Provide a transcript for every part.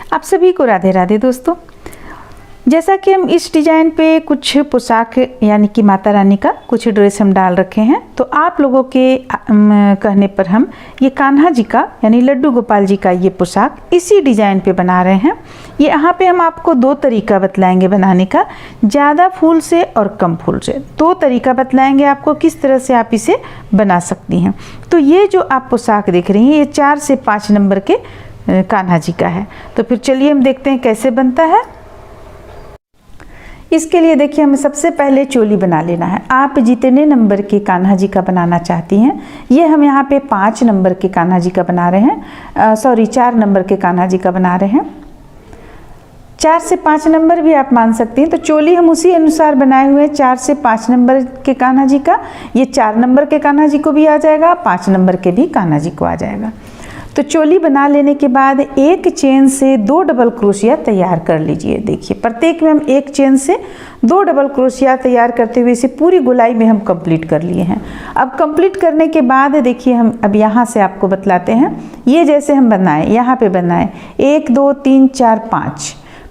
आप सभी को राधे राधे दोस्तों। जैसा कि हम इस डिज़ाइन पे कुछ पोशाक यानी कि माता रानी का कुछ ड्रेस हम डाल रखे हैं, तो आप लोगों के कहने पर हम ये कान्हा जी का यानी लड्डू गोपाल जी का ये पोशाक इसी डिज़ाइन पे बना रहे हैं। ये यहाँ पे हम आपको दो तरीका बतलाएंगे बनाने का, ज़्यादा फूल से और कम फूल से। दो तरीका बतलाएंगे आपको किस तरह से आप इसे बना सकती हैं। तो ये जो आप पोशाक देख रही हैं ये 4 से 5 नंबर के कान्हा जी का है। तो फिर चलिए हम देखते हैं कैसे बनता है। इसके लिए देखिए हमें सबसे पहले चोली बना लेना है। आप जितने नंबर के कान्हा जी का बनाना चाहती हैं, ये हम यहाँ पे 5 नंबर के कान्हा जी का बना रहे हैं, 4 नंबर के कान्हा जी का बना रहे हैं। 4 से 5 नंबर भी आप मान सकती हैं। तो चोली हम उसी अनुसार बनाए हुए हैं 4 से 5 नंबर के कान्हा जी का। ये 4 नंबर के कान्हा जी को भी आ जाएगा, 5 नंबर के भी कान्हा जी को आ जाएगा। तो चोली बना लेने के बाद एक चेन से 2 डबल क्रोशिया तैयार कर लीजिए। देखिए प्रत्येक में हम एक चेन से 2 डबल क्रोशिया तैयार करते हुए इसे पूरी गोलाई में हम कंप्लीट कर लिए हैं। अब कंप्लीट करने के बाद देखिए हम अब यहाँ से आपको बतलाते हैं। ये जैसे हम बनाए, यहाँ पे बनाए 1 2 3 4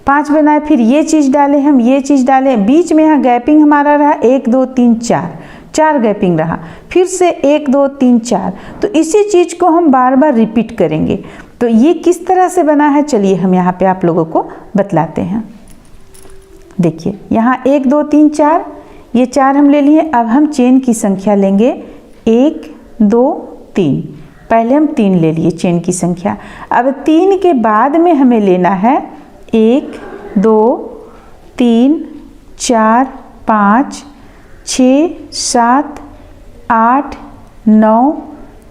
5 बनाए, फिर ये चीज़ डालें, हम ये चीज़ डालें, बीच में यहाँ गैपिंग हमारा रहा 1 2 3 4 गैपिंग रहा, फिर से 1 2 3 4। तो इसी चीज़ को हम बार बार रिपीट करेंगे। तो ये किस तरह से बना है चलिए हम यहाँ पे आप लोगों को बतलाते हैं। देखिए यहाँ 1 2 3 4, ये 4 हम ले लिए। अब हम चेन की संख्या लेंगे 1 2 3। पहले हम 3 ले लिए चेन की संख्या। अब 3 के बाद में हमें लेना है 1 2 3 4 5 6 7 8 9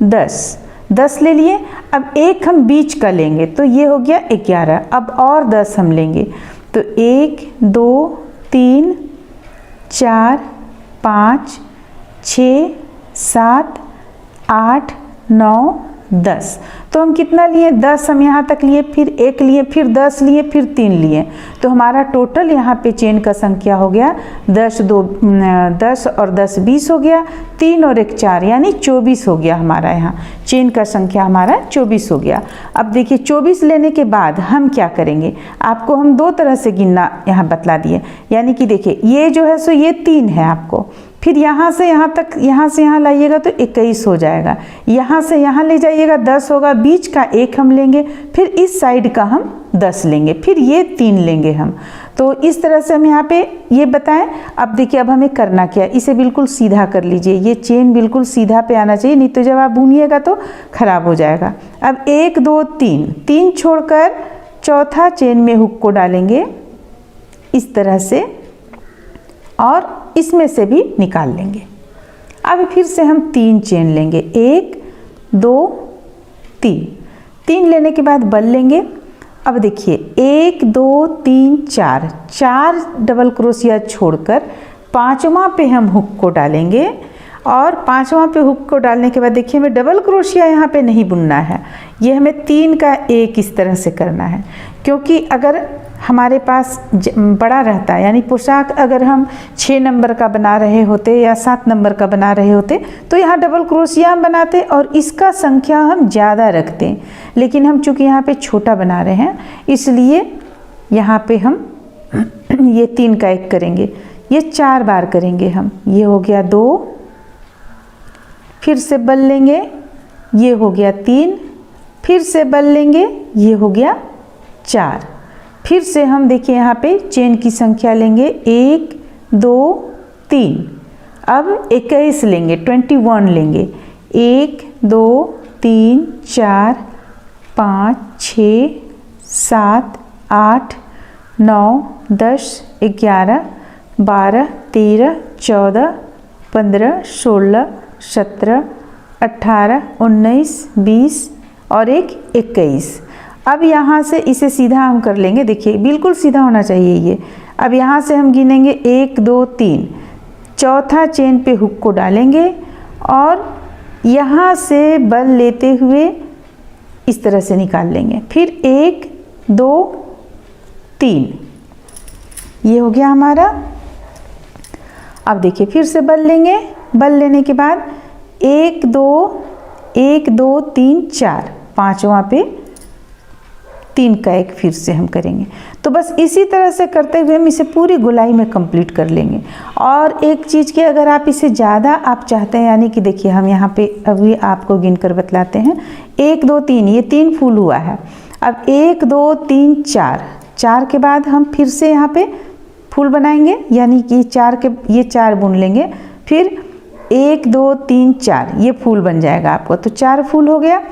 10 ले लिए। अब एक हम बीच का लेंगे तो ये हो गया 11। अब और 10 हम लेंगे तो 1 2 3 4 5 6 7 8 9 10। तो हम कितना लिए 10 हम यहाँ तक लिए, फिर 1 लिए, फिर 10 लिए, फिर 3 लिए। तो हमारा टोटल यहाँ पे चेन का संख्या हो गया 10 और 10 20 हो गया, 3 और 1 4 यानी 24 हो गया। हमारा यहाँ चेन का संख्या हमारा 24 हो गया। अब देखिए 24 लेने के बाद हम क्या करेंगे, आपको हम 2 तरह से गिनना यहाँ बतला दिए। यानी कि देखिए ये जो है सो ये 3 है आपको, फिर यहाँ से यहाँ तक, यहाँ से यहाँ लाइएगा तो 21 हो जाएगा, यहाँ से यहाँ ले जाइएगा 10 होगा, बीच का 1 हम लेंगे, फिर इस साइड का हम 10 लेंगे, फिर ये 3 लेंगे हम। तो इस तरह से हम यहाँ पे ये बताएं। अब देखिए अब हमें करना क्या है, इसे बिल्कुल सीधा कर लीजिए। ये चेन बिल्कुल सीधा पे आना चाहिए, नहीं तो जब आप बुनिएगा तो खराब हो जाएगा। अब 1 2 3 छोड़कर चौथा चेन में हुक को डालेंगे इस तरह से, और इसमें से भी निकाल लेंगे। अब फिर से हम 3 चेन लेंगे, 1 2 3 लेने के बाद बल लेंगे। अब देखिए 1 2 3 4 डबल क्रोशिया छोड़कर 5वां पे हम हुक को डालेंगे, और 5वां पे हुक को डालने के बाद देखिए हमें डबल क्रोशिया यहाँ पे नहीं बुनना है, ये हमें 3 का 1 इस तरह से करना है। क्योंकि अगर हमारे पास बड़ा रहता है, यानी पोशाक अगर हम 6 नंबर का बना रहे होते या 7 नंबर का बना रहे होते तो यहाँ डबल क्रोशिया हम बनाते और इसका संख्या हम ज़्यादा रखते। लेकिन हम चूँकि यहाँ पे छोटा बना रहे हैं इसलिए यहाँ पे हम ये 3 का 1 करेंगे, ये 4 बार करेंगे हम। ये हो गया 2, फिर से बल लेंगे, ये हो गया 3, फिर से बल लेंगे, ये हो गया 4। फिर से हम देखिए यहाँ पे चेन की संख्या लेंगे 1 2 3, अब 21 लेंगे, 21 लेंगे, 1 2 3 4 5 6 7 8 9 10 11 12 13 14 15 16 17 18 19 20 और 21। अब यहाँ से इसे सीधा हम कर लेंगे। देखिए बिल्कुल सीधा होना चाहिए ये। अब यहाँ से हम गिनेंगे 1 2 3, चौथा चेन पे हुक को डालेंगे और यहाँ से बल लेते हुए इस तरह से निकाल लेंगे। फिर 1 2 3, ये हो गया हमारा। अब देखिए फिर से बल लेंगे, बल लेने के बाद 1 2 3 4, 5वां पे 3 का एक फिर से हम करेंगे। तो बस इसी तरह से करते हुए हम इसे पूरी गोलाई में कंप्लीट कर लेंगे। और एक चीज़ की, अगर आप इसे ज़्यादा आप चाहते हैं, यानी कि देखिए हम यहाँ पे अभी आपको गिन कर बतलाते हैं, 1 2 3, ये 3 फूल हुआ है। अब 1 2 3 4, 4 के बाद हम फिर से यहाँ पे फूल बनाएंगे, यानी कि 4 के ये 4 बुन लेंगे, फिर 1 2 3 4 ये फूल बन जाएगा आपको, तो 4 फूल हो गया।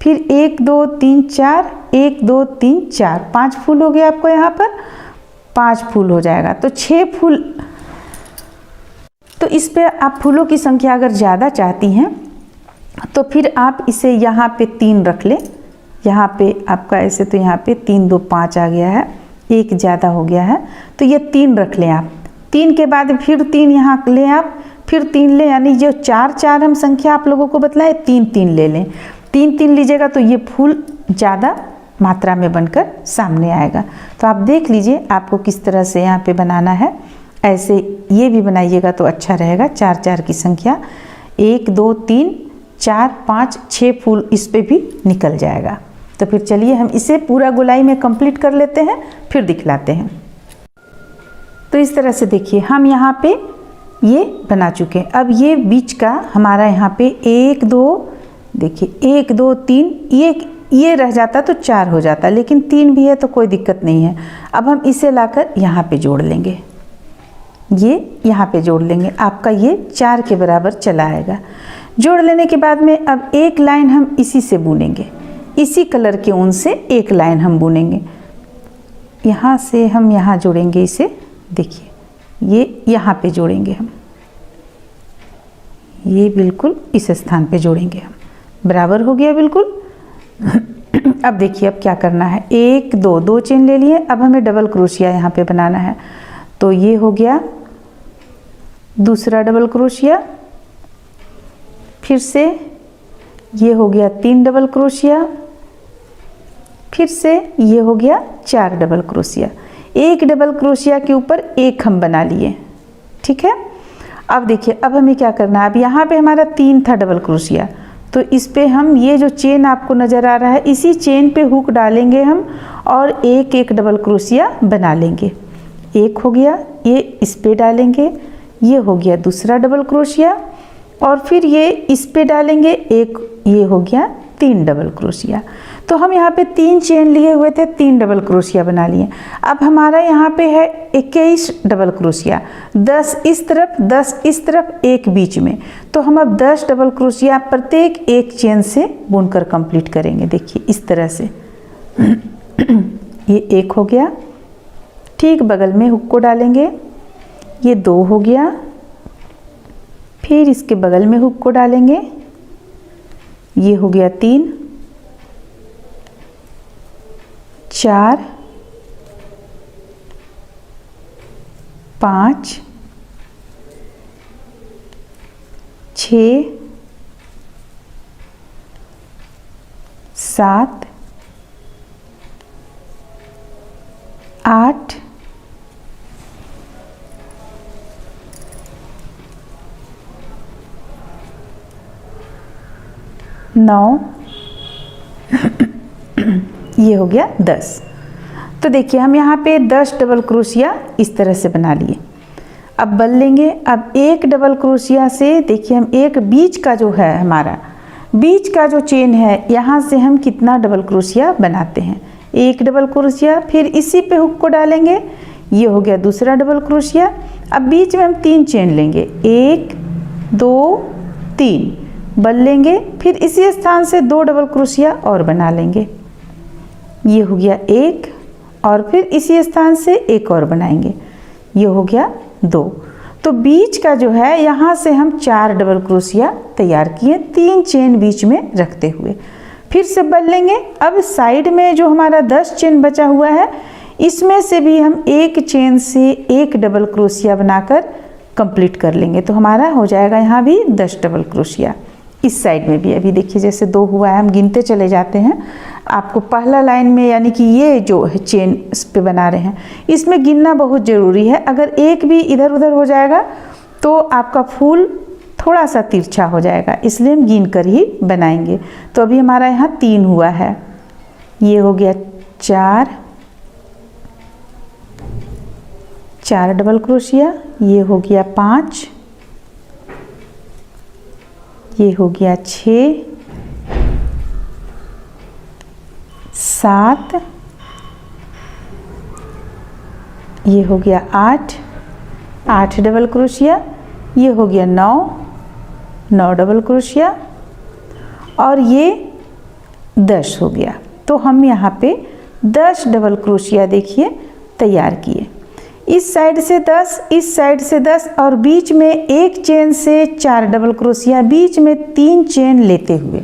फिर 1 2 3 4, 1 2 3 4, 5 फूल हो गया आपको, यहाँ पर 5 फूल हो जाएगा, तो 6 फूल। तो इस पे आप फूलों की संख्या अगर ज़्यादा चाहती हैं तो फिर आप इसे यहाँ पे 3 रख लें। यहाँ पे आपका ऐसे तो यहाँ पे 3 2 5 आ गया है, 1 ज़्यादा हो गया है, तो ये 3 रख लें आप। 3 के बाद फिर 3 यहाँ लें आप, फिर 3 लें, यानी जो 4 4 हम संख्या आप लोगों को बतलाए, 3 3 ले लें। 3 3 लीजिएगा तो ये फूल ज़्यादा मात्रा में बनकर सामने आएगा। तो आप देख लीजिए आपको किस तरह से यहाँ पे बनाना है, ऐसे ये भी बनाइएगा तो अच्छा रहेगा। 4 4 की संख्या, 1 2 3 4 5 6 फूल इस पे भी निकल जाएगा। तो फिर चलिए हम इसे पूरा गोलाई में कंप्लीट कर लेते हैं, फिर दिखलाते हैं। तो इस तरह से देखिए हम यहाँ पे ये बना चुके हैं। अब ये बीच का हमारा यहाँ पे 1 2, देखिए 1 2 3, ये रह जाता तो 4 हो जाता, लेकिन 3 भी है तो कोई दिक्कत नहीं है। अब हम इसे लाकर यहाँ पे जोड़ लेंगे, ये यहाँ पे जोड़ लेंगे, आपका ये 4 के बराबर चला आएगा। जोड़ लेने के बाद में अब एक लाइन हम इसी से बुनेंगे, इसी कलर के ऊन से एक लाइन हम बुनेंगे। यहाँ से हम यहाँ जोड़ेंगे इसे, देखिए ये यहाँ पे जोड़ेंगे हम, ये बिल्कुल इस स्थान पे जोड़ेंगे हम, बराबर हो गया बिल्कुल। अब देखिए अब क्या करना है, 1 2 2 चेन ले लिए। अब हमें डबल क्रोशिया यहाँ पे बनाना है, तो ये हो गया दूसरा डबल क्रोशिया, फिर से ये हो गया 3 डबल क्रोशिया, फिर से ये हो गया 4 डबल क्रोशिया। एक डबल क्रोशिया के ऊपर एक हम बना लिए, ठीक है। अब देखिए अब हमें क्या करना है, अब यहाँ पे हमारा 3 था डबल क्रोशिया, तो इस पे हम ये जो चेन आपको नज़र आ रहा है, इसी चेन पे हुक डालेंगे हम और एक एक डबल क्रोशिया बना लेंगे। एक हो गया, ये इस पे डालेंगे, ये हो गया दूसरा डबल क्रोशिया, और फिर ये इस पे डालेंगे एक, ये हो गया 3 डबल क्रोशिया। तो हम यहाँ पे 3 चेन लिए हुए थे, 3 डबल क्रोशिया बना लिए। अब हमारा यहाँ पे है 21 डबल क्रोशिया, 10 इस तरफ 10 इस तरफ, एक बीच में। तो हम अब 10 डबल क्रोशिया प्रत्येक एक चेन से बुनकर कंप्लीट करेंगे। देखिए इस तरह से ये 1 हो गया, ठीक बगल में हुक को डालेंगे, ये 2 हो गया, फिर इसके बगल में हुक को डालेंगे, ये हो गया 3 4 5 6 7 8 9 ये हो गया 10। तो देखिए हम यहाँ पे 10 डबल क्रोशिया इस तरह से बना लिए। अब बल लेंगे, अब एक डबल क्रोशिया से देखिए हम एक बीच का जो है हमारा बीच का जो चेन है, यहाँ से हम कितना डबल क्रोशिया बनाते हैं, एक डबल क्रोशिया, फिर इसी पे हुक को डालेंगे, ये हो गया दूसरा डबल क्रोशिया। अब बीच में हम 3 चेन लेंगे, 1 2 3 बल लेंगे, फिर इसी स्थान से 2 डबल क्रोशिया और बना लेंगे, ये हो गया 1, और फिर इसी स्थान से एक और बनाएंगे, ये हो गया 2। तो बीच का जो है यहाँ से हम 4 डबल क्रोशिया तैयार किए, 3 चेन बीच में रखते हुए, फिर से बल लेंगे। अब साइड में जो हमारा 10 चेन बचा हुआ है, इसमें से भी हम एक चेन से एक डबल क्रोशिया बनाकर कंप्लीट कर लेंगे। तो हमारा हो जाएगा यहाँ भी 10 डबल क्रोशिया। इस साइड में भी अभी देखिए जैसे 2 हुआ है, हम गिनते चले जाते हैं। आपको पहला लाइन में यानी कि ये जो चेन इस पे बना रहे हैं, इसमें गिनना बहुत ज़रूरी है। अगर एक भी इधर उधर हो जाएगा तो आपका फूल थोड़ा सा तिरछा हो जाएगा, इसलिए हम गिन कर ही बनाएंगे। तो अभी हमारा यहाँ 3 हुआ है, ये हो गया 4 4 डबल क्रोशिया, ये हो गया 5, ये हो गया 6 7, ये हो गया 8 डबल क्रोशिया, ये हो गया 9 डबल क्रोशिया और ये 10 हो गया। तो हम यहाँ पे 10 डबल क्रोशिया देखिए तैयार किए। इस साइड से 10, इस साइड से 10 और बीच में एक चेन से 4 डबल क्रोशिया, बीच में 3 चेन लेते हुए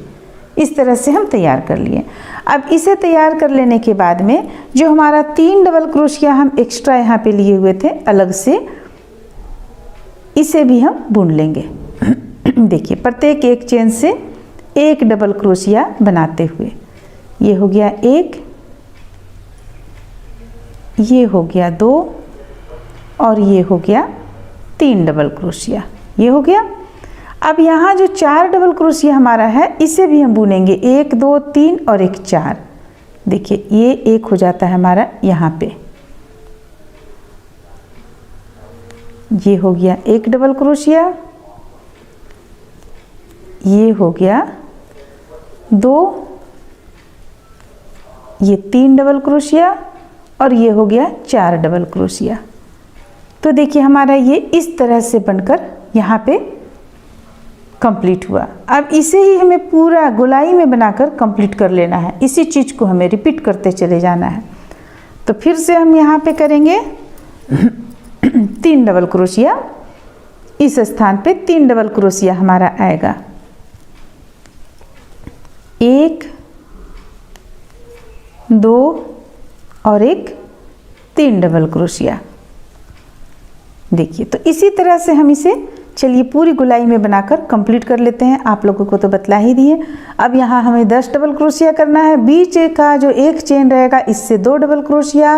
इस तरह से हम तैयार कर लिए। अब इसे तैयार कर लेने के बाद में जो हमारा 3 डबल क्रोशिया हम एक्स्ट्रा यहाँ पे लिए हुए थे अलग से, इसे भी हम बुन लेंगे। देखिए प्रत्येक एक चेन से एक डबल क्रोशिया बनाते हुए, ये हो गया 1, ये हो गया 2 और ये हो गया 3 डबल क्रोशिया, ये हो गया। अब यहाँ जो 4 डबल क्रोशिया हमारा है इसे भी हम बुनेंगे, 1 2 3 और एक 4। देखिए ये एक हो जाता है हमारा यहाँ पे, ये हो गया 1 डबल क्रोशिया, ये हो गया 2, ये 3 डबल क्रोशिया और ये हो गया 4 डबल क्रोशिया। तो देखिए हमारा ये इस तरह से बनकर यहाँ पे कंप्लीट हुआ। अब इसे ही हमें पूरा गोलाई में बनाकर कंप्लीट कर लेना है, इसी चीज़ को हमें रिपीट करते चले जाना है। तो फिर से हम यहाँ पे करेंगे 3 डबल क्रोशिया, इस स्थान पे 3 डबल क्रोशिया हमारा आएगा, 1 2 और एक 3 डबल क्रोशिया। देखिए तो इसी तरह से हम इसे चलिए पूरी गोलाई में बनाकर कंप्लीट कर लेते हैं। आप लोगों को तो बतला ही दिए। अब यहाँ हमें 10 डबल क्रोशिया करना है। बीच का जो एक चेन रहेगा इससे 2 double crochet,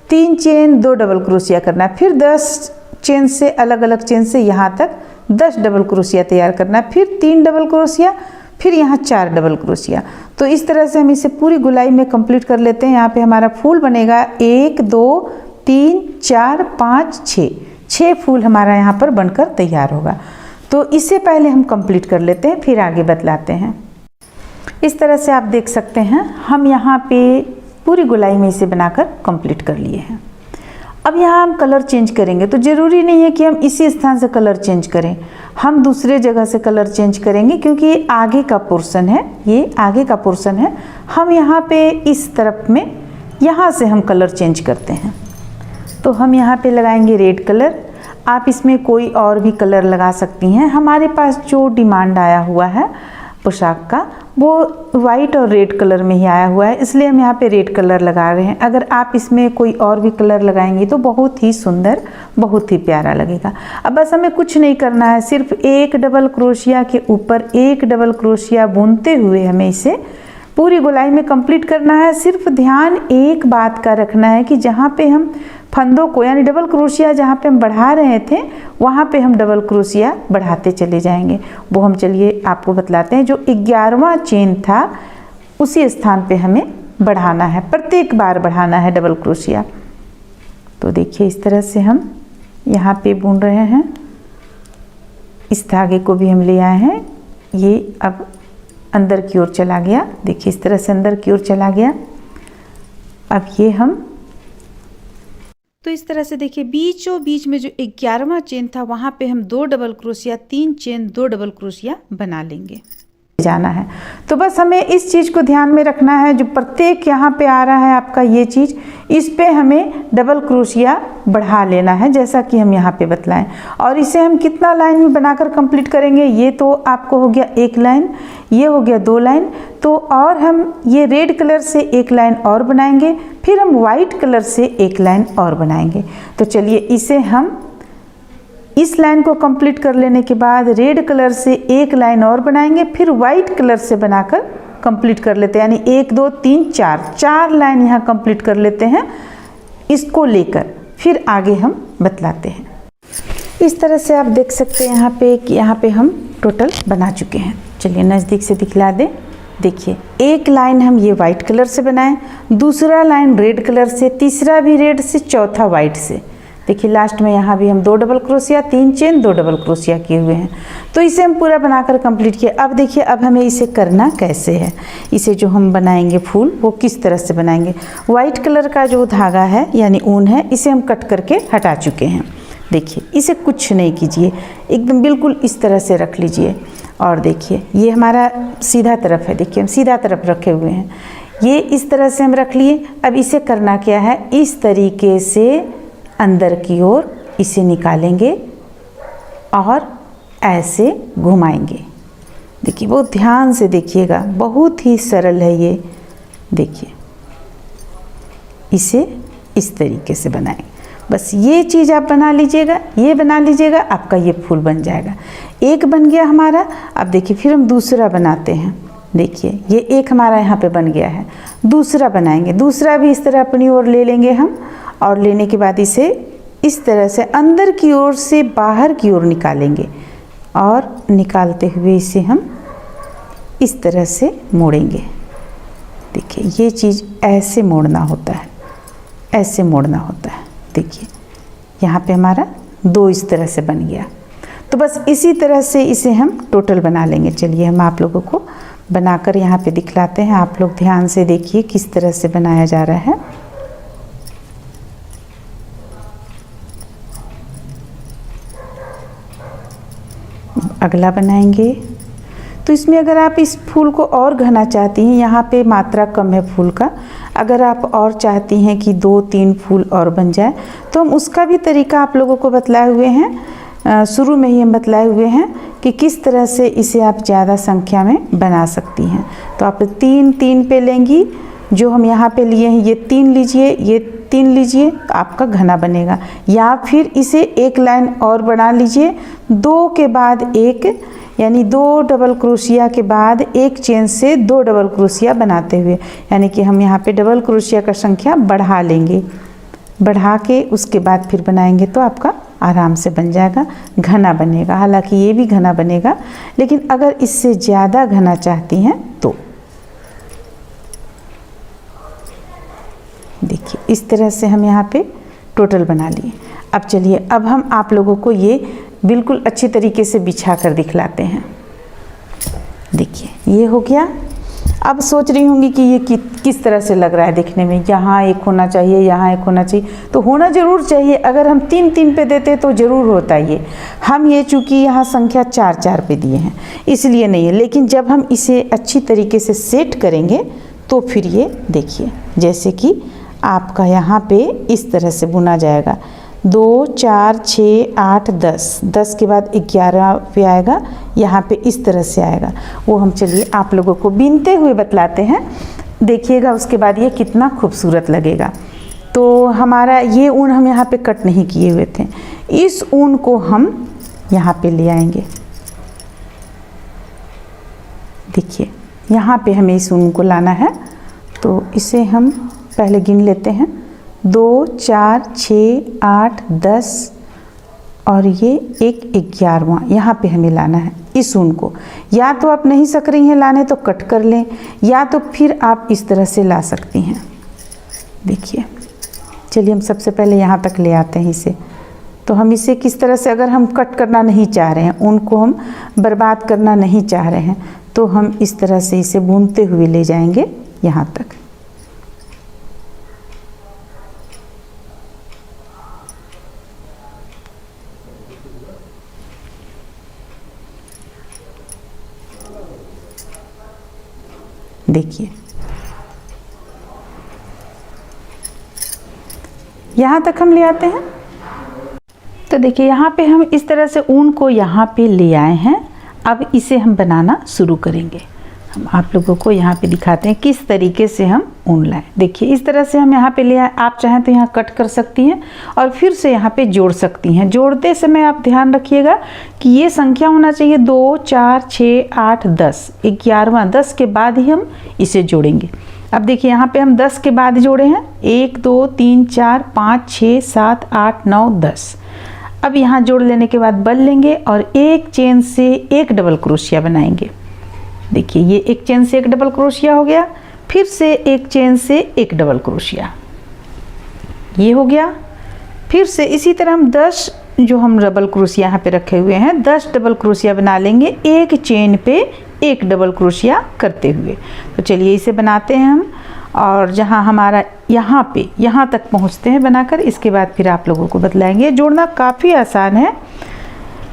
3 chain 2 double crochet करना है, फिर 10 चेन से अलग अलग चेन से यहाँ तक 10 डबल क्रोशिया तैयार करना है, फिर 3 डबल क्रोशिया, फिर यहाँ 4 डबल क्रोशिया। तो इस तरह से हम इसे पूरी गोलाई में कंप्लीट कर लेते हैं। यहाँ पे हमारा फूल बनेगा 1 2 3 4 5 6 फूल हमारा यहाँ पर बनकर तैयार होगा। तो इससे पहले हम कंप्लीट कर लेते हैं, फिर आगे बतलाते हैं। इस तरह से आप देख सकते हैं हम यहाँ पे पूरी गोलाई में इसे बनाकर कंप्लीट कर लिए हैं। अब यहाँ हम कलर चेंज करेंगे, तो ज़रूरी नहीं है कि हम इसी स्थान से कलर चेंज करें, हम दूसरे जगह से कलर चेंज करेंगे क्योंकि ये आगे का पोर्शन है, ये आगे का पोर्शन है। हम यहाँ पे इस तरफ में यहाँ से हम कलर चेंज करते हैं। तो हम यहाँ पे लगाएंगे रेड कलर, आप इसमें कोई और भी कलर लगा सकती हैं। हमारे पास जो डिमांड आया हुआ है पोशाक का वो वाइट और रेड कलर में ही आया हुआ है, इसलिए हम यहाँ पे रेड कलर लगा रहे हैं। अगर आप इसमें कोई और भी कलर लगाएंगे तो बहुत ही सुंदर, बहुत ही प्यारा लगेगा। अब बस हमें कुछ नहीं करना है, सिर्फ 1 डबल क्रोशिया के ऊपर 1 डबल क्रोशिया बुनते हुए हमें इसे पूरी गोलाई में कंप्लीट करना है। सिर्फ ध्यान एक बात का रखना है कि जहाँ पे हम फंदों को यानी डबल क्रोशिया जहाँ पे हम बढ़ा रहे थे वहाँ पे हम डबल क्रोशिया बढ़ाते चले जाएंगे। वो हम चलिए आपको बतलाते हैं। जो 11वां चेन था उसी स्थान पे हमें बढ़ाना है, प्रत्येक बार बढ़ाना है डबल क्रोशिया। तो देखिए इस तरह से हम यहाँ पे बुन रहे हैं। इस धागे को भी हम ले आए हैं, ये अब अंदर की ओर चला गया। देखिए इस तरह से अंदर की ओर चला गया। अब ये हम तो इस तरह से देखिए बीचों बीच में जो 11वां चेन था वहाँ पे हम 2 double crochet, 3 chain 2 double crochet बना लेंगे, जाना है। तो बस हमें इस चीज़ को ध्यान में रखना है, जो प्रत्येक यहाँ पे आ रहा है आपका ये चीज़, इस पे हमें डबल क्रोशिया बढ़ा लेना है जैसा कि हम यहाँ पे बतलाएं। और इसे हम कितना लाइन में बनाकर कंप्लीट करेंगे, ये तो आपको हो गया 1 लाइन, ये हो गया 2 लाइन। तो और हम ये रेड कलर से 1 लाइन और बनाएंगे, फिर हम वाइट कलर से 1 लाइन और बनाएंगे। तो चलिए इसे हम इस लाइन को कंप्लीट कर लेने के बाद रेड कलर से 1 लाइन और बनाएंगे, फिर वाइट कलर से बनाकर कंप्लीट कर लेते हैं। यानी 1 2 3 4 लाइन यहाँ कंप्लीट कर लेते हैं। इसको लेकर फिर आगे हम बतलाते हैं। इस तरह से आप देख सकते हैं यहाँ पे कि यहाँ पे हम टोटल बना चुके हैं। चलिए नज़दीक से दिखला दें। देखिए एक लाइन हम ये वाइट कलर से बनाएं, दूसरा लाइन रेड कलर से, तीसरा भी रेड से, चौथा वाइट से। देखिए लास्ट में यहाँ भी हम 2 double crochet, 3 chain, 2 double crochet किए हुए हैं। तो इसे हम पूरा बनाकर कंप्लीट किए। अब देखिए अब हमें इसे करना कैसे है, इसे जो हम बनाएंगे फूल वो किस तरह से बनाएंगे। वाइट कलर का जो धागा है यानी ऊन है, इसे हम कट करके हटा चुके हैं। देखिए इसे कुछ नहीं कीजिए, एकदम बिल्कुल इस तरह से रख लीजिए। और देखिए ये हमारा सीधा तरफ है, देखिए हम सीधा तरफ रखे हुए हैं, ये इस तरह से हम रख लिए। अब इसे करना क्या है, इस तरीके से अंदर की ओर इसे निकालेंगे और ऐसे घुमाएंगे। देखिए बहुत ध्यान से देखिएगा, बहुत ही सरल है ये। देखिए इसे इस तरीके से बनाएंगे, बस ये चीज़ आप बना लीजिएगा, ये बना लीजिएगा, आपका ये फूल बन जाएगा। एक बन गया हमारा। अब देखिए फिर हम दूसरा बनाते हैं। देखिए ये एक हमारा यहाँ पे बन गया है, दूसरा बनाएंगे। दूसरा भी इस तरह अपनी ओर ले लेंगे हम, और लेने के बाद इसे इस तरह से अंदर की ओर से बाहर की ओर निकालेंगे, और निकालते हुए इसे हम इस तरह से मोड़ेंगे। देखिए ये चीज़ ऐसे मोड़ना होता है, ऐसे मोड़ना होता है। देखिए यहाँ पे हमारा 2 इस तरह से बन गया। तो बस इसी तरह से इसे हम टोटल बना लेंगे। चलिए हम आप लोगों को बनाकर यहाँ पे दिखलाते हैं, आप लोग ध्यान से देखिए किस तरह से बनाया जा रहा है। अगला बनाएंगे। तो इसमें अगर आप इस फूल को और घना चाहती हैं, यहाँ पे मात्रा कम है फूल का, अगर आप और चाहती हैं कि 2-3 फूल और बन जाए तो हम उसका भी तरीका आप लोगों को बतलाए हुए हैं। शुरू में ही हम बतलाए हुए हैं कि किस तरह से इसे आप ज़्यादा संख्या में बना सकती हैं। तो आप 3-3 पे लेंगी, जो हम यहाँ पे लिए हैं ये 3 लीजिए, ये 3 लीजिए, तो आपका घना बनेगा। या फिर इसे एक लाइन और बढ़ा लीजिए, 2 के बाद 1 यानी 2 डबल क्रोशिया के बाद 1 चेन से 2 डबल क्रोशिया बनाते हुए, यानी कि हम यहाँ पे डबल क्रोशिया का संख्या बढ़ा लेंगे। बढ़ा के उसके बाद फिर बनाएंगे तो आपका आराम से बन जाएगा, घना बनेगा। हालांकि ये भी घना बनेगा, लेकिन अगर इससे ज़्यादा घना चाहती हैं तो देखिए इस तरह से हम यहाँ पे टोटल बना लिए। अब चलिए अब हम आप लोगों को ये बिल्कुल अच्छी तरीके से बिछा कर दिखलाते हैं। देखिए ये हो गया। अब सोच रही होंगी कि ये किस तरह से लग रहा है देखने में, यहाँ एक होना चाहिए, यहाँ एक होना चाहिए। तो होना ज़रूर चाहिए, अगर हम 3-3 पे देते तो ज़रूर होता ये। हम ये चूँकि यहाँ संख्या 4-4 पे दिए हैं इसलिए नहीं है, लेकिन जब हम इसे अच्छी तरीके से सेट करेंगे तो फिर ये देखिए जैसे कि आपका यहाँ पे इस तरह से बुना जाएगा। 2, 4, 6, 8, 10, 10 के बाद 11 पे आएगा, यहाँ पे इस तरह से आएगा। वो हम चलिए आप लोगों को बीनते हुए बतलाते हैं, देखिएगा उसके बाद ये कितना खूबसूरत लगेगा। तो हमारा ये ऊन हम यहाँ पे कट नहीं किए हुए थे, इस ऊन को हम यहाँ पे ले आएंगे। देखिए यहाँ पे हमें इस ऊन को लाना है, तो इसे हम पहले गिन लेते हैं। 2, 4, 6, 8, 10 और ये 11वां यहाँ पे हमें लाना है इस ऊन को। या तो आप नहीं सक रही हैं लाने तो कट कर लें, या तो फिर आप इस तरह से ला सकती हैं। देखिए चलिए हम सबसे पहले यहाँ तक ले आते हैं इसे। तो हम इसे किस तरह से, अगर हम कट करना नहीं चाह रहे हैं, ऊन को हम बर्बाद करना नहीं चाह रहे हैं, तो हम इस तरह से इसे बुनते हुए ले जाएंगे यहाँ तक। देखिए यहाँ तक हम ले आते हैं। तो देखिए यहाँ पे हम इस तरह से ऊन को यहाँ पे ले आए हैं। अब इसे हम बनाना शुरू करेंगे। हम आप लोगों को यहाँ पे दिखाते हैं किस तरीके से हम ऊन लाएं। देखिए इस तरह से हम यहाँ पे ले आए। आप चाहें तो यहाँ कट कर सकती हैं और फिर से यहाँ पे जोड़ सकती हैं। जोड़ते समय आप ध्यान रखिएगा कि ये संख्या होना चाहिए 2, 4, 6, 8, 10, 11वां 10 के बाद ही हम इसे जोड़ेंगे। अब देखिए यहाँ पे हम 10 के बाद जोड़े हैं, 1, 2, 3, 4, 5, 6, 7, 8, 9, 10। अब यहाँ जोड़ लेने के बाद बल लेंगे और एक चेन से एक डबल क्रोशिया बनाएंगे। देखिए ये एक चेन से एक डबल क्रोशिया हो गया, फिर से एक चेन से एक डबल क्रोशिया, ये हो गया। फिर से इसी तरह हम 10 जो हम डबल क्रोशिया यहाँ पे रखे हुए हैं 10 डबल क्रोशिया बना लेंगे एक चेन पे एक डबल क्रोशिया करते हुए। तो चलिए इसे बनाते हैं हम, और जहाँ हमारा यहाँ तक पहुँचते हैं बनाकर, इसके बाद फिर आप लोगों को बतलाएंगे। जोड़ना काफ़ी आसान है,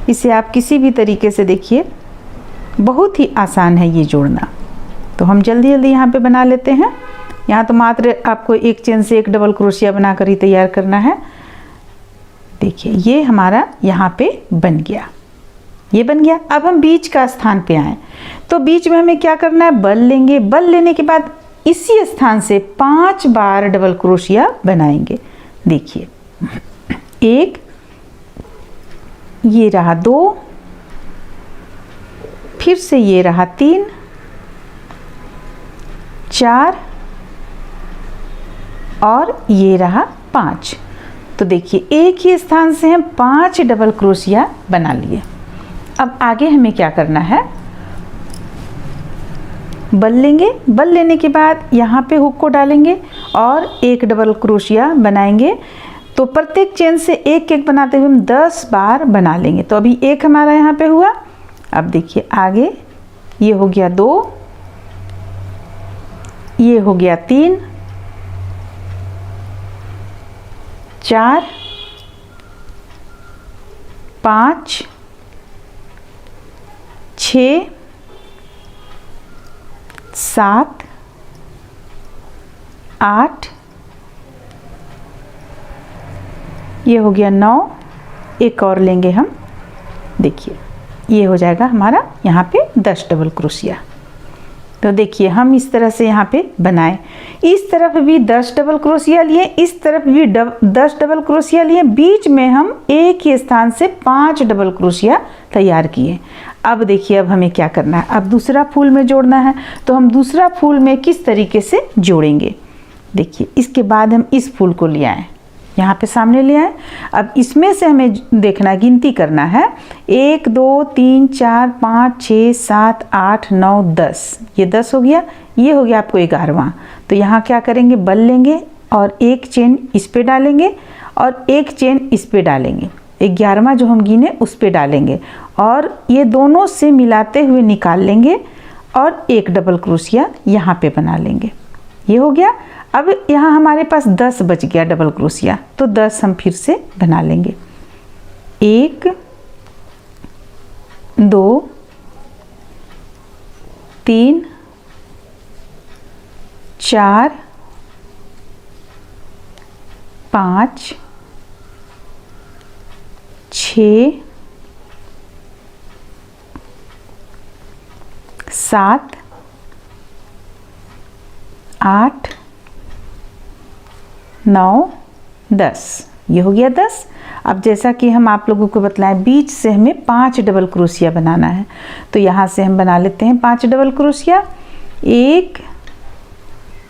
इसे आप किसी भी तरीके से देखिए, बहुत ही आसान है ये जोड़ना। तो हम जल्दी जल्दी यहाँ पे बना लेते हैं। यहाँ तो मात्र आपको एक चेन से एक डबल क्रोशिया बनाकर ही तैयार करना है। देखिए ये हमारा यहाँ पे बन गया, ये बन गया। अब हम बीच का स्थान पे आए, तो बीच में हमें क्या करना है, बल लेंगे। बल लेने के बाद इसी स्थान से 5 बार डबल क्रोशिया बनाएंगे। देखिए एक, ये रहा 2, फिर से ये रहा 3, 4 और ये रहा 5। तो देखिए एक ही स्थान से हम 5 डबल क्रोशिया बना लिए। अब आगे हमें क्या करना है, बल लेंगे। बल लेने के बाद यहाँ पे हुक को डालेंगे और एक डबल क्रोशिया बनाएंगे। तो प्रत्येक चेन से एक एक बनाते हुए हम 10 बार बना लेंगे। तो अभी एक हमारा यहाँ पे हुआ। अब देखिए आगे ये हो गया 2, ये हो गया 3, 4, 5, 6, 7, 8, ये हो गया 9, एक और लेंगे हम। देखिए ये हो जाएगा हमारा यहाँ पे 10 डबल क्रोशिया। तो देखिए हम इस तरह से यहाँ पे बनाएं। इस तरफ भी 10 डबल क्रोशिया लिए, इस तरफ भी 10 डबल क्रोशिया लिए। बीच में हम एक ही स्थान से 5 डबल क्रोशिया तैयार किए। अब देखिए अब हमें क्या करना है, अब दूसरा फूल में जोड़ना है। तो हम दूसरा फूल में किस तरीके से जोड़ेंगे, देखिए इसके बाद हम इस फूल को ले आए, यहाँ पे सामने ले आए। अब इसमें से हमें देखना, गिनती करना है 1 2 3 4 5 6 7 8 9 10। ये 10 हो गया, ये हो गया आपको 11वां। तो यहाँ क्या करेंगे, बल लेंगे और एक चेन इस पे डालेंगे और एक चेन इस पे डालेंगे। 11वां जो हम गिने उस पे डालेंगे और ये दोनों से मिलाते हुए निकाल लेंगे और एक डबल क्रोशिया यहाँ पे बना लेंगे। ये हो गया। अब यहाँ हमारे पास 10 बच गया डबल क्रोशिया, तो 10 हम फिर से बना लेंगे। 1 2 3 4 5 6 7 8 9 10। ये हो गया 10। अब जैसा कि हम आप लोगों को बतलाएं, बीच से हमें 5 डबल क्रोशिया बनाना है। तो यहाँ से हम बना लेते हैं 5 डबल क्रोशिया। 1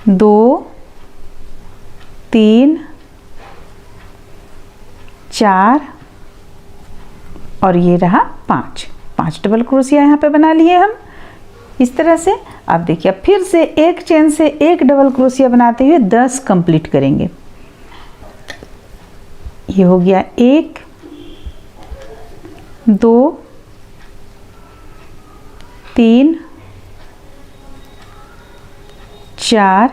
2 3 4 और ये रहा 5 डबल क्रोशिया यहाँ पे बना लिए हम इस तरह से। अब देखिए अब फिर से एक चेन से एक डबल क्रोशिया बनाते हुए 10 कंप्लीट करेंगे। ये हो गया 1 2 3 4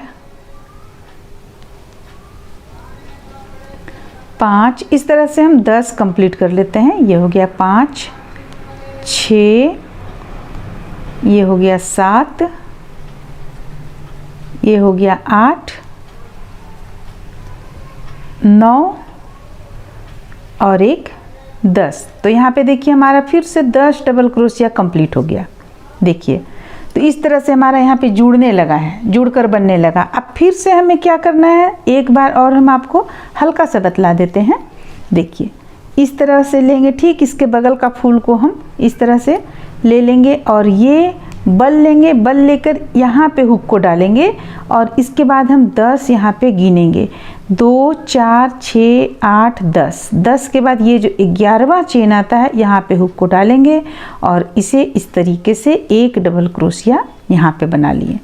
5। इस तरह से हम 10 कंप्लीट कर लेते हैं। ये हो गया 5 6, ये हो गया 7, ये हो गया 8 9 और एक 10। तो यहाँ पे देखिए हमारा फिर से 10 डबल क्रोशिया कंप्लीट हो गया। देखिए तो इस तरह से हमारा यहाँ पे जुड़ने लगा है, जुड़कर बनने लगा। अब फिर से हमें क्या करना है, एक बार और हम आपको हल्का सा बतला देते हैं। देखिए इस तरह से लेंगे, ठीक इसके बगल का फूल को हम इस तरह से ले लेंगे और ये बल लेंगे, बल लेकर यहाँ पे हुक को डालेंगे और इसके बाद हम 10 यहाँ पे गिनेंगे, 2 4 6 8 10। 10 के बाद ये जो 11वां चेन आता है यहाँ पे हुक को डालेंगे और इसे इस तरीके से एक डबल क्रोशिया यहाँ पे बना लिए।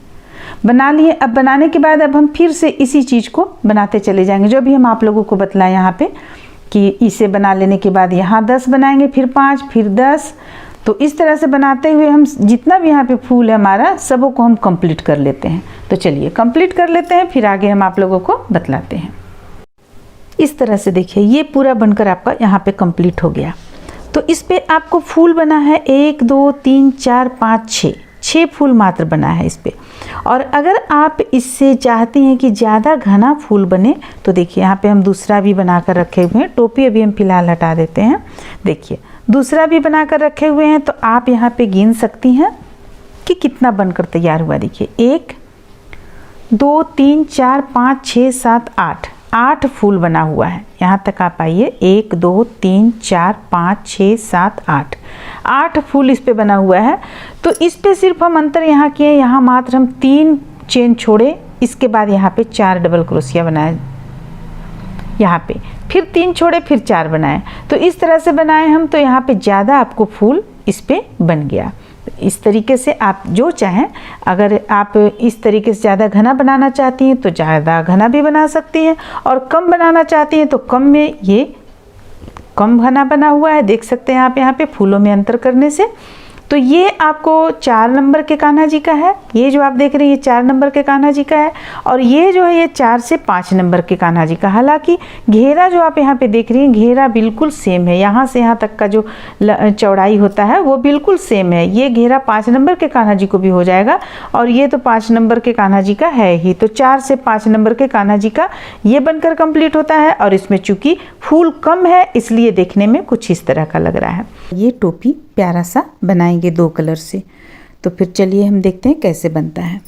अब बनाने के बाद अब हम फिर से इसी चीज़ को बनाते चले जाएंगे, जो भी हम आप लोगों को बतलाएं यहाँ पे कि इसे बना लेने के बाद यहाँ 10 बनाएंगे, फिर 5, फिर 10। तो इस तरह से बनाते हुए हम जितना भी यहाँ पे फूल है हमारा सबों को हम कंप्लीट कर लेते हैं। तो चलिए कंप्लीट कर लेते हैं, फिर आगे हम आप लोगों को बतलाते हैं। इस तरह से देखिए ये पूरा बनकर आपका यहाँ पे कंप्लीट हो गया। तो इस पे आपको फूल बना है 1 2 3 4 5 6 फूल मात्र बना है इस पे। और अगर आप इससे चाहते हैं कि ज़्यादा घना फूल बने तो देखिए यहाँ पे हम दूसरा भी बना कर रखे हुए हैं। टोपी अभी हम फिलहाल हटा देते हैं। देखिए दूसरा भी बना कर रखे हुए हैं, तो आप यहाँ पे गिन सकती हैं कि कितना बनकर तैयार हुआ। देखिए 1 2 3 4 5 6 7 8 फूल बना हुआ है। यहाँ तक आप आइए, 1 2 3 4 5 6 7 8 फूल इस पे बना हुआ है। तो इस पे सिर्फ हम अंतर यहाँ किए, यहाँ मात्र हम 3 चेन छोड़े, इसके बाद यहाँ पे 4 डबल क्रोशिया बनाए, यहाँ पे फिर 3 छोड़े, फिर 4 बनाए। तो इस तरह से बनाए हम, तो यहाँ पे ज़्यादा आपको फूल इस पे बन गया। इस तरीके से आप जो चाहें, अगर आप इस तरीके से ज़्यादा घना बनाना चाहती हैं तो ज़्यादा घना भी बना सकती हैं, और कम बनाना चाहती हैं तो कम में ये कम घना बना हुआ है। देख सकते हैं आप यहाँ पे फूलों में अंतर करने से। तो ये आपको 4 नंबर के कान्हा जी का है, ये जो आप देख रहे हैं ये 4 नंबर के कान्हा जी का है, और ये जो है ये 4 से 5 नंबर के कान्हा जी का। हालांकि घेरा जो आप यहाँ पे देख रही हैं, घेरा बिल्कुल सेम है, यहाँ से यहाँ तक का जो चौड़ाई होता है वो बिल्कुल सेम है। ये घेरा 5 नंबर के कान्हा जी को भी हो जाएगा, और ये तो 5 नंबर के कान्हा जी का है ही। तो 4 से 5 नंबर के कान्हा जी का ये बनकर कंप्लीट होता है। और इसमें चूंकि फूल कम है इसलिए देखने में कुछ इस तरह का लग रहा है। ये टोपी प्यारा सा बनाएंगे 2 कलर से। तो फिर चलिए हम देखते हैं कैसे बनता है।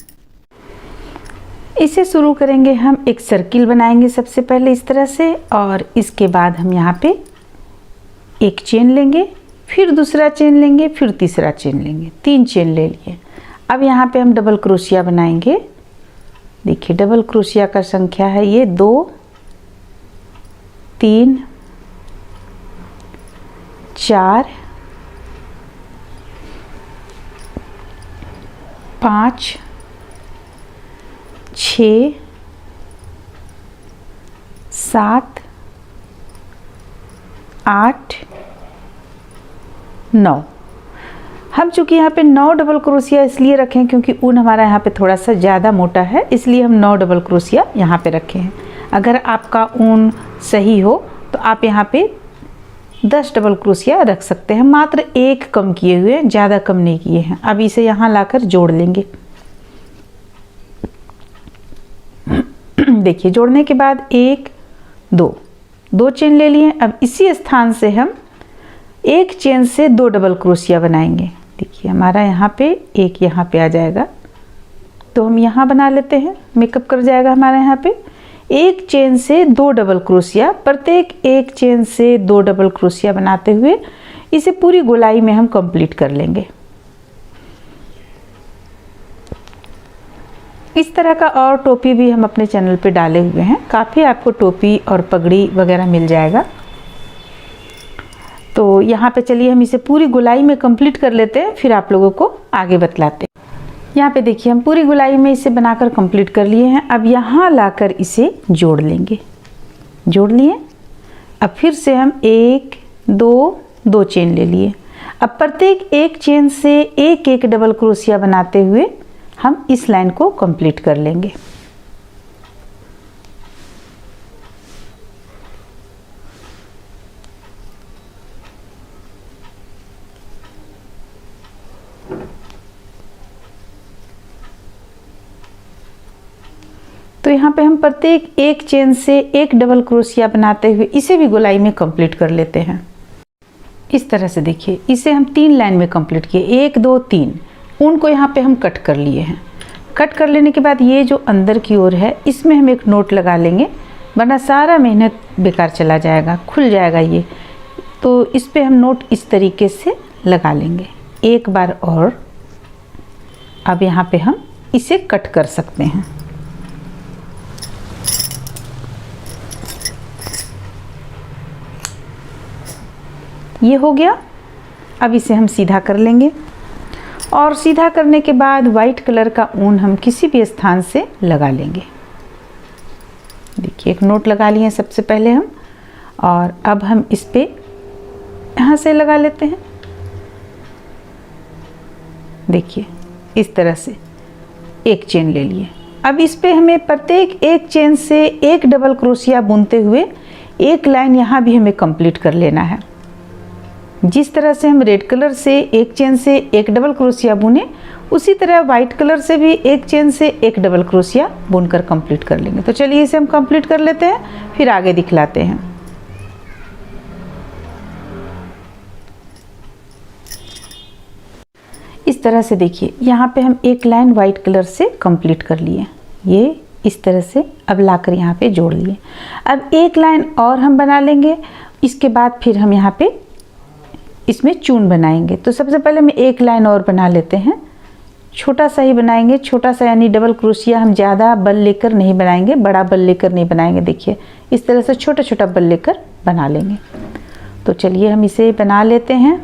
इसे शुरू करेंगे हम, एक सर्किल बनाएंगे सबसे पहले इस तरह से, और इसके बाद हम यहाँ पे एक चेन लेंगे, फिर दूसरा चेन लेंगे, फिर तीसरा चेन लेंगे, 3 चेन ले लिए। अब यहाँ पे हम डबल क्रोशिया बनाएंगे। देखिए डबल क्रोशिया का संख्या है ये 2 3 4 5 6 7 8 9। हम चूँकि यहाँ पे 9 डबल क्रोशिया इसलिए रखें क्योंकि ऊन हमारा यहाँ पे थोड़ा सा ज़्यादा मोटा है, इसलिए हम 9 डबल क्रोशिया यहाँ पे रखे हैं। अगर आपका ऊन सही हो तो आप यहाँ पे 10 डबल क्रोशिया रख सकते हैं। मात्र 1 कम किए हुए, ज़्यादा कम नहीं किए हैं। अब इसे यहाँ लाकर जोड़ लेंगे। देखिए जोड़ने के बाद 1 2 चेन ले लिए। अब इसी स्थान से हम एक चेन से 2 डबल क्रोशिया बनाएंगे। देखिए हमारा यहाँ पे एक यहाँ पे आ जाएगा, तो हम यहाँ बना लेते हैं, मेकअप कर जाएगा हमारा यहाँ पे। एक चेन से 2 डबल क्रोशिया, प्रत्येक एक चेन से 2 डबल क्रोशिया बनाते हुए इसे पूरी गोलाई में हम कंप्लीट कर लेंगे। इस तरह का और टोपी भी हम अपने चैनल पे डाले हुए हैं, काफ़ी आपको टोपी और पगड़ी वगैरह मिल जाएगा। तो यहाँ पे चलिए हम इसे पूरी गोलाई में कंप्लीट कर लेते हैं, फिर आप लोगों को आगे बतलाते हैं। यहाँ पे देखिए हम पूरी गोलाई में इसे बनाकर कंप्लीट कर लिए हैं। अब यहाँ लाकर इसे जोड़ लेंगे। जोड़ लिए। अब फिर से हम 1 2 चेन ले लिए। अब प्रत्येक एक चेन से एक एक डबल क्रोशिया बनाते हुए हम इस लाइन को कंप्लीट कर लेंगे। तो यहाँ पे हम प्रत्येक एक चेन से एक डबल क्रोशिया बनाते हुए इसे भी गोलाई में कंप्लीट कर लेते हैं। इस तरह से देखिए इसे हम 3 लाइन में कंप्लीट किए, 1 2 3। ऊन को यहाँ पे हम कट कर लिए हैं। कट कर लेने के बाद ये जो अंदर की ओर है इसमें हम एक नोट लगा लेंगे, वरना सारा मेहनत बेकार चला जाएगा, खुल जाएगा ये। तो इस पे हम नोट इस तरीके से लगा लेंगे। एक बार और अब यहाँ पे हम इसे कट कर सकते हैं। ये हो गया। अब इसे हम सीधा कर लेंगे और सीधा करने के बाद वाइट कलर का ऊन हम किसी भी स्थान से लगा लेंगे। देखिए एक नोट लगा लिए सबसे पहले हम, और अब हम इस पे यहाँ से लगा लेते हैं। देखिए इस तरह से एक चेन ले लिए। अब इस पे हमें प्रत्येक एक चेन से एक डबल क्रोशिया बुनते हुए एक लाइन यहाँ भी हमें कंप्लीट कर लेना है। जिस तरह से हम रेड कलर से एक चेन से एक डबल क्रोशिया बुने, उसी तरह वाइट कलर से भी एक चेन से एक डबल क्रोशिया बुनकर कंप्लीट कर लेंगे। तो चलिए इसे हम कंप्लीट कर लेते हैं, फिर आगे दिखलाते हैं। इस तरह से देखिए यहाँ पे हम एक लाइन वाइट कलर से कंप्लीट कर लिए। ये इस तरह से अब लाकर यहाँ पे जोड़ लिए। अब एक लाइन और हम बना लेंगे। इसके बाद फिर हम यहाँ पे इसमें चून बनाएंगे। तो सबसे पहले हम एक लाइन और बना लेते हैं। छोटा सा ही बनाएंगे, छोटा सा यानी डबल क्रोशिया हम ज़्यादा बल लेकर नहीं बनाएंगे, बड़ा बल लेकर नहीं बनाएंगे। देखिए इस तरह से छोटा छोटा बल लेकर बना लेंगे। तो चलिए हम इसे बना लेते हैं।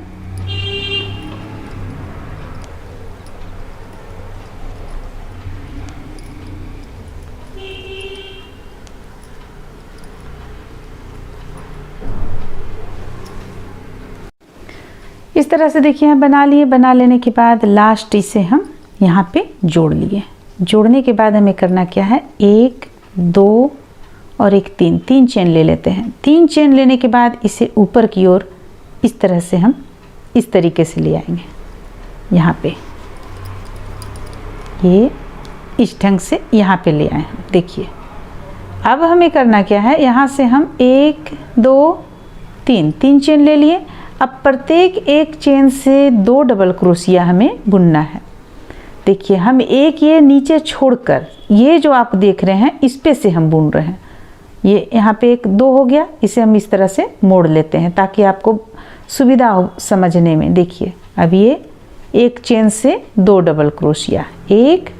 इस तरह से देखिए हम बना लिए। बना लेने के बाद लास्ट इसे हम यहाँ पे जोड़ लिए। जोड़ने के बाद हमें करना क्या है, 1 2 और एक 3 चेन ले लेते हैं। 3 चेन लेने के बाद इसे ऊपर की ओर इस तरह से हम इस तरीके से ले आएंगे। यहाँ पे ये इस ढंग से यहाँ पे ले आए। देखिए अब हमें करना क्या है, यहाँ से हम 1 2 3 चेन ले लिए। अब प्रत्येक एक चेन से 2 डबल क्रोशिया हमें बुनना है। देखिए हम एक ये नीचे छोड़कर ये जो आप देख रहे हैं इस पे से हम बुन रहे हैं। ये यहाँ पे एक 2 हो गया, इसे हम इस तरह से मोड़ लेते हैं ताकि आपको सुविधा हो समझने में। देखिए अब ये एक चेन से 2 डबल क्रोशिया, एक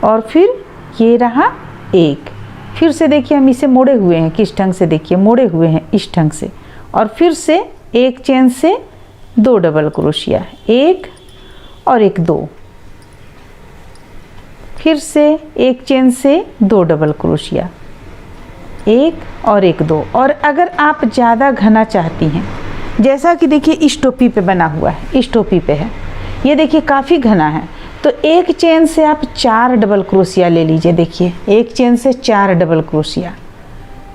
और फिर ये रहा एक। फिर से देखिए हम इसे मोड़े हुए हैं किस ढंग से, देखिए मोड़े हुए हैं इस ढंग से। और फिर से एक चेन से 2 डबल क्रोशिया, एक और एक 2। फिर से एक चेन से 2 डबल क्रोशिया, एक और एक 2। और अगर आप ज़्यादा घना चाहती हैं, जैसा कि देखिए इस टोपी पे बना हुआ है, इस टोपी पे है, ये देखिए काफ़ी घना है, तो एक चेन से आप 4 डबल क्रोशिया ले लीजिए। देखिए एक चेन से 4 डबल क्रोशिया,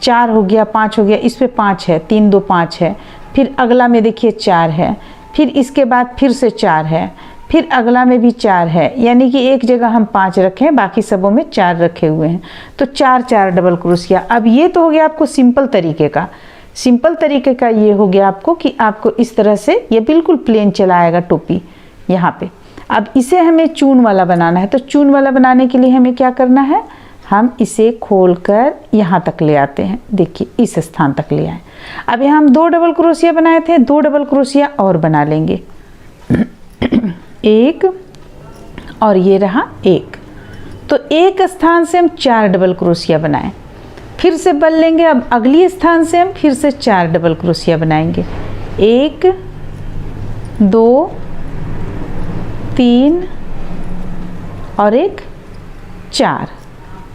4 हो गया, 5 हो गया, इस पे 5 है, 3 2 5 है। फिर अगला में देखिए 4 है, फिर इसके बाद फिर से 4 है, फिर अगला में भी 4 है। यानी कि एक जगह हम 5 रखे हैं, बाकी सबों में 4 रखे हुए हैं। तो 4 डबल क्रोशिया। अब ये तो हो गया आपको सिंपल तरीके का। सिंपल तरीके का ये हो गया आपको कि आपको इस तरह से ये बिल्कुल प्लेन चला आएगा टोपी यहाँ पे। अब इसे हमें चून वाला बनाना है। तो चून वाला बनाने के लिए हमें क्या करना है, हम इसे खोलकर यहाँ तक ले आते हैं। देखिए इस स्थान तक ले आए। अब यहाँ हम 2 डबल क्रोशिया बनाए थे, 2 डबल क्रोशिया और बना लेंगे। एक और ये रहा एक। तो एक स्थान से हम 4 डबल क्रोशिया बनाए, फिर से बल लेंगे। अब अगली स्थान से हम फिर से 4 डबल क्रोशिया बनाएंगे। 1 2 3 और एक 4।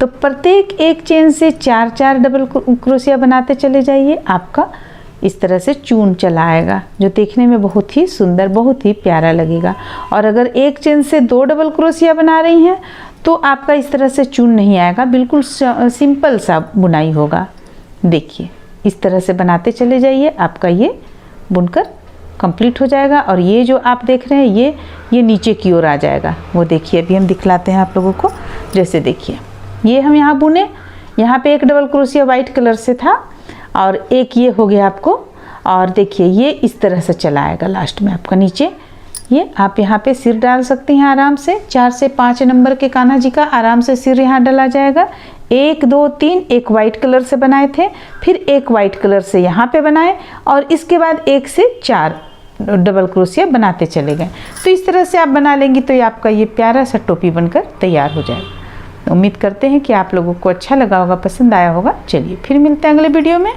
तो प्रत्येक एक चेन से 4 डबल क्रोशिया बनाते चले जाइए। आपका इस तरह से चून चला आएगा, जो देखने में बहुत ही सुंदर, बहुत ही प्यारा लगेगा। और अगर एक चेन से 2 डबल क्रोशिया बना रही हैं तो आपका इस तरह से चून नहीं आएगा, बिल्कुल सिंपल सा बुनाई होगा। देखिए इस तरह से बनाते चले जाइए, आपका ये बुनकर कंप्लीट हो जाएगा। और ये जो आप देख रहे हैं ये नीचे की ओर आ जाएगा। वो देखिए अभी हम दिखलाते हैं आप लोगों को। जैसे देखिए ये हम यहाँ बुने, यहाँ पे एक डबल क्रोशिया वाइट कलर से था और एक ये हो गया आपको। और देखिए ये इस तरह से चला आएगा लास्ट में आपका नीचे। ये आप यहाँ पे सिर डाल सकते हैं आराम से। 4 से 5 नंबर के कान्हा जी का आराम से सिर यहाँ डाला जाएगा। 1 2 3 एक वाइट कलर से बनाए थे, फिर एक वाइट कलर से यहाँ पे बनाए, और इसके बाद 1 से 4 डबल क्रोशिया बनाते चले गए। तो इस तरह से आप बना लेंगी तो ये आपका ये प्यारा सा टोपी बनकर तैयार हो जाएगा। उम्मीद करते हैं कि आप लोगों को अच्छा लगा होगा, पसंद आया होगा। चलिए फिर मिलते हैं अगले वीडियो में।